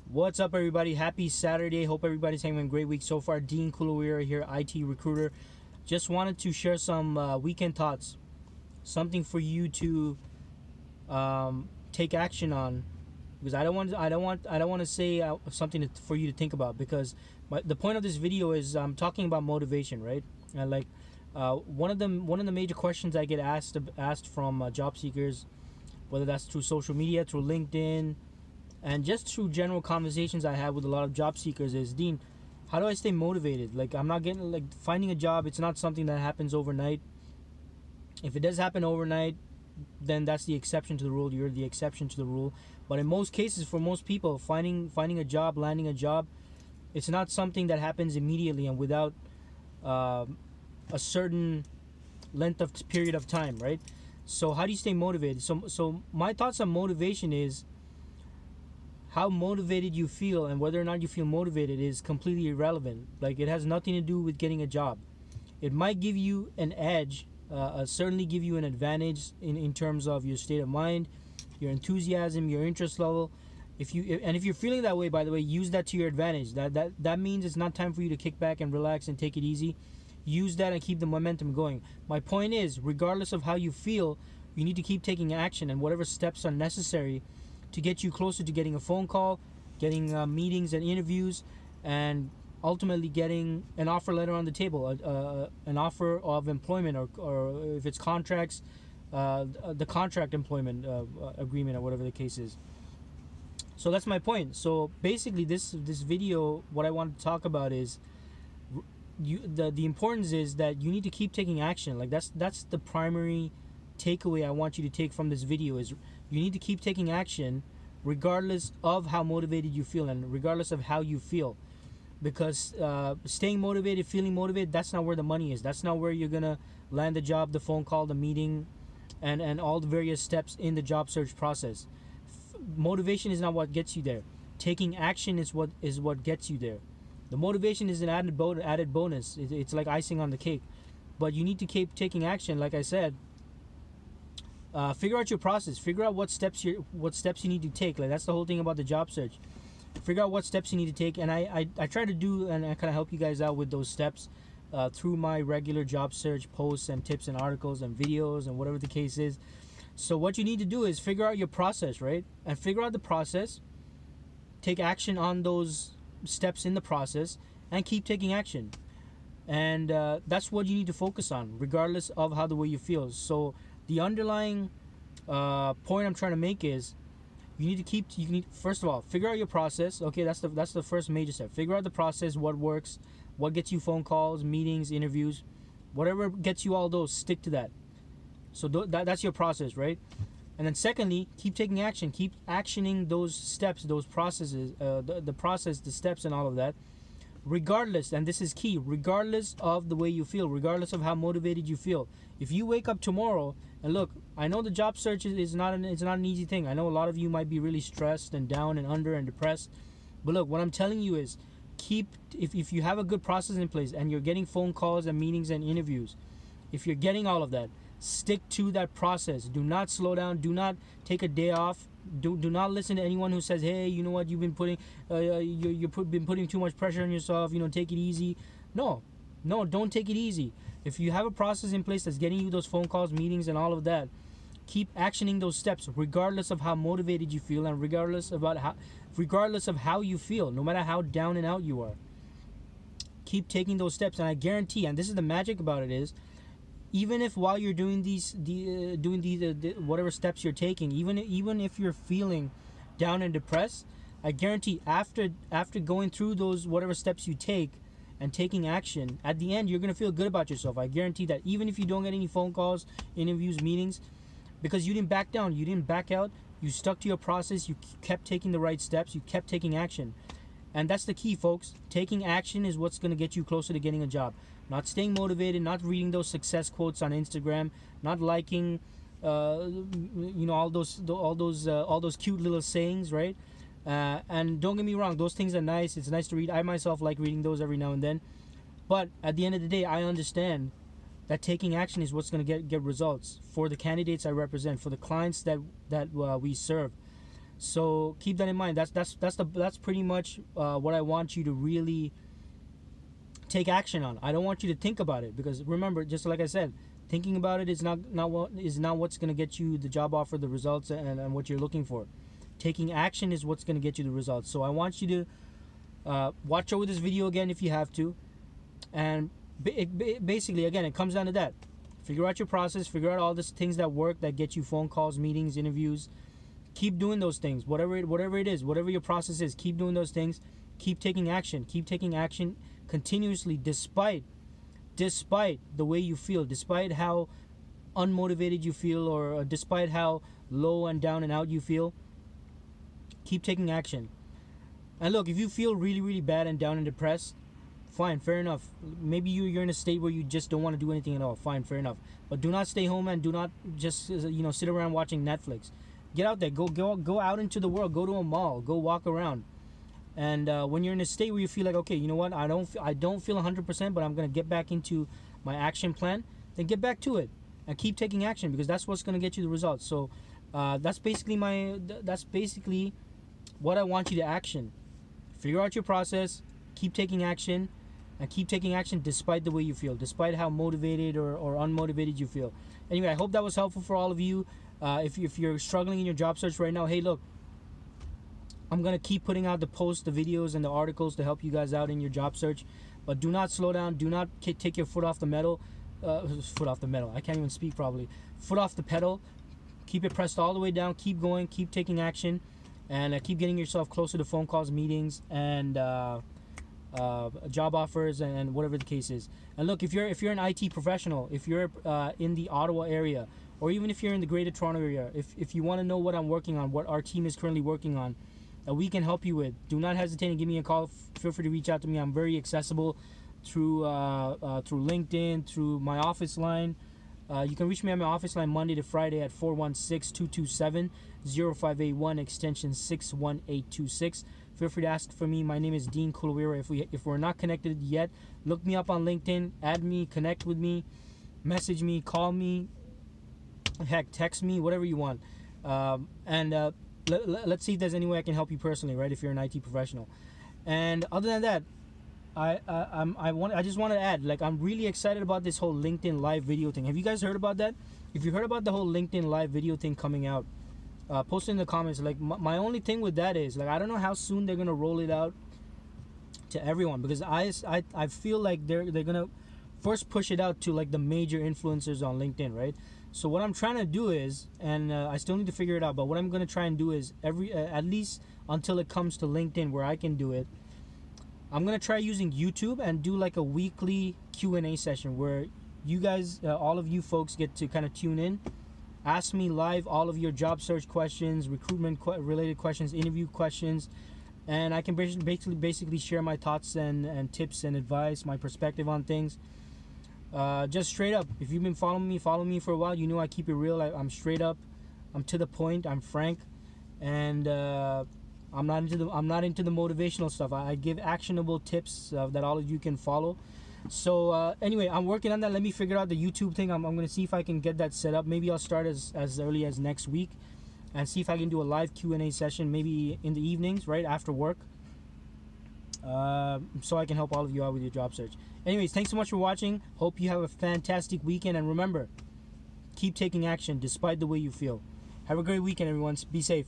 What's up, everybody? Happy Saturday. Hope everybody's having a great week so far. Dean Kulawira here, IT recruiter. Just wanted to share some weekend thoughts, something for you to take action on, because I don't want to say something for you to think about, because the point of this video is I'm talking about motivation, right? And like one of the major questions I get asked from job seekers, whether that's through social media, through LinkedIn, and just through general conversations I have with a lot of job seekers, is, Dean, how do I stay motivated? Like, I'm not getting, like, finding a job, it's not something that happens overnight. If it does happen overnight, then that's the exception to the rule. You're the exception to the rule. But in most cases, for most people, finding a job, landing a job, it's not something that happens immediately and without a certain length of period of time, right? So how do you stay motivated? So my thoughts on motivation is, how motivated you feel and whether or not you feel motivated is completely irrelevant. Like, it has nothing to do with getting a job. It might give you an edge, certainly give you an advantage in terms of your state of mind, your enthusiasm, your interest level. If you're feeling that way, by the way, use that to your advantage. That means it's not time for you to kick back and relax and take it easy. Use that and keep the momentum going. My point is, regardless of how you feel, you need to keep taking action, and whatever steps are necessary to get you closer to getting a phone call, getting meetings and interviews, and ultimately getting an offer letter on the table, an offer of employment, or if it's contracts, the contract employment agreement, or whatever the case is. So that's my point. So basically, this video, what I want to talk about is, the importance is that you need to keep taking action. Like, that's the primary takeaway I want you to take from this video, is you need to keep taking action regardless of how motivated you feel and regardless of how you feel, because staying motivated, feeling motivated, that's not where the money is. That's not where you're gonna land the job, the phone call, the meeting, and all the various steps in the job search process. Motivation is not what gets you there. Taking action is what gets you there. The motivation is an added bonus. It's like icing on the cake, but you need to keep taking action. Like I said, figure out your process. Figure out what steps you need to take. Like, that's the whole thing about the job search. Figure out what steps you need to take, and I try to do, and I kind of help you guys out with those steps through my regular job search posts and tips and articles and videos and whatever the case is. So what you need to do is figure out your process, right? And figure out the process, take action on those steps in the process, and keep taking action. And that's what you need to focus on, regardless of how the way you feel. So the underlying point I'm trying to make is, you need first of all, figure out your process. Okay, that's the first major step. Figure out the process, what works, what gets you phone calls, meetings, interviews, whatever gets you all those, stick to that. So that's your process, right? And then secondly, keep taking action. Keep actioning those steps, those processes, the process, the steps, and all of that, regardless, and this is key, regardless of the way you feel, regardless of how motivated you feel. If you wake up tomorrow, and look, I know the job search is not an easy thing. I know a lot of you might be really stressed and down and under and depressed. But look, what I'm telling you is, if you have a good process in place and you're getting phone calls and meetings and interviews, if you're getting all of that, stick to that process. Do not slow down. Do not take a day off. Do not listen to anyone who says, hey, you know what, you've been putting been putting too much pressure on yourself, take it easy. No, don't take it easy. If you have a process in place that's getting you those phone calls, meetings, and all of that, keep actioning those steps regardless of how motivated you feel, and regardless of how you feel, no matter how down and out you are. Keep taking those steps, and I guarantee, and this is the magic about it, is, even if while you're doing these whatever steps you're taking, even if you're feeling down and depressed, I guarantee after going through those whatever steps you take and taking action, at the end you're gonna feel good about yourself. I guarantee that, even if you don't get any phone calls, interviews, meetings, because you didn't back down, you didn't back out, you stuck to your process, you kept taking the right steps, you kept taking action. And that's the key, folks. Taking action is what's going to get you closer to getting a job. Not staying motivated, not reading those success quotes on Instagram, not liking, all those cute little sayings, right? And don't get me wrong, those things are nice. It's nice to read. I myself like reading those every now and then. But at the end of the day, I understand that taking action is what's going to get results for the candidates I represent, for the clients that we serve. So keep that in mind. That's pretty much what I want you to really take action on. I don't want you to think about it, because remember, just like I said, thinking about it is not what's going to get you the job offer, the results, and what you're looking for. Taking action is what's going to get you the results. So I want you to watch over this video again if you have to, and basically, again, it comes down to that. Figure out your process. Figure out all these things that work, that get you phone calls, meetings, interviews. Keep doing those things. Whatever it is, whatever your process is, keep doing those things. Keep taking action. Keep taking action continuously, despite the way you feel, despite how unmotivated you feel, or despite how low and down and out you feel. Keep taking action. And look, if you feel really, really bad and down and depressed, fine, fair enough. Maybe you're in a state where you just don't want to do anything at all. Fine, fair enough. But do not stay home, and do not just sit around watching Netflix. Get out there. Go out into the world. Go to a mall. Go walk around. And when you're in a state where you feel like, okay, you know what, I don't feel 100%, but I'm gonna get back into my action plan, then get back to it and keep taking action, because that's what's gonna get you the results. So that's basically what I want you to action. Figure out your process. Keep taking action. And keep taking action despite the way you feel, despite how motivated or unmotivated you feel. Anyway, I hope that was helpful for all of you. If you're struggling in your job search right now, hey, look, I'm going to keep putting out the posts, the videos, and the articles to help you guys out in your job search. But do not slow down. Do not take your foot off the metal. Foot off the metal. I can't even speak properly. Foot off the pedal. Keep it pressed all the way down. Keep going. Keep taking action. And keep getting yourself closer to phone calls, meetings, and job offers, and whatever the case is. And look, if you're an IT professional, if you're in the Ottawa area, or even if you're in the Greater Toronto area, if you want to know what I'm working on, what our team is currently working on, that we can help you with, do not hesitate and give me a call. Feel free to reach out to me. I'm very accessible through LinkedIn, through my office line. You can reach me at my office line Monday to Friday at 416-227-0581, extension 61826. Feel free to ask for me. My name is Dean Kulawira. If we're not connected yet, look me up on LinkedIn, add me, connect with me, message me, call me, heck, text me, whatever you want. Let's see if there's any way I can help you personally, right? If you're an IT professional. And other than that, I just want to add, like, I'm really excited about this whole LinkedIn live video thing. Have you guys heard about that? If you heard about the whole LinkedIn live video thing coming out, post it in the comments. Like, my only thing with that is, like, I don't know how soon they're gonna roll it out to everyone, because I feel like they're gonna first push it out to, like, the major influencers on LinkedIn, right? So what I'm trying to do is, and I still need to figure it out, but what I'm gonna try and do is at least until it comes to LinkedIn where I can do it, I'm gonna try using YouTube and do like a weekly Q&A session where you guys, all of you folks, get to kind of tune in, ask me live all of your job search questions, recruitment related questions, interview questions, and I can basically share my thoughts and tips and advice, my perspective on things. Just straight up. If you've been following me for a while, you know I keep it real. I'm straight up. I'm to the point. I'm frank, and I'm not into the motivational stuff. I give actionable tips that all of you can follow. So anyway, I'm working on that. Let me figure out the YouTube thing. I'm going to see if I can get that set up. Maybe I'll start as early as next week, and see if I can do a live Q&A session, maybe in the evenings, right after work, so I can help all of you out with your job search. Anyways, thanks so much for watching. Hope you have a fantastic weekend, and remember, keep taking action despite the way you feel. Have a great weekend, everyone. Be safe.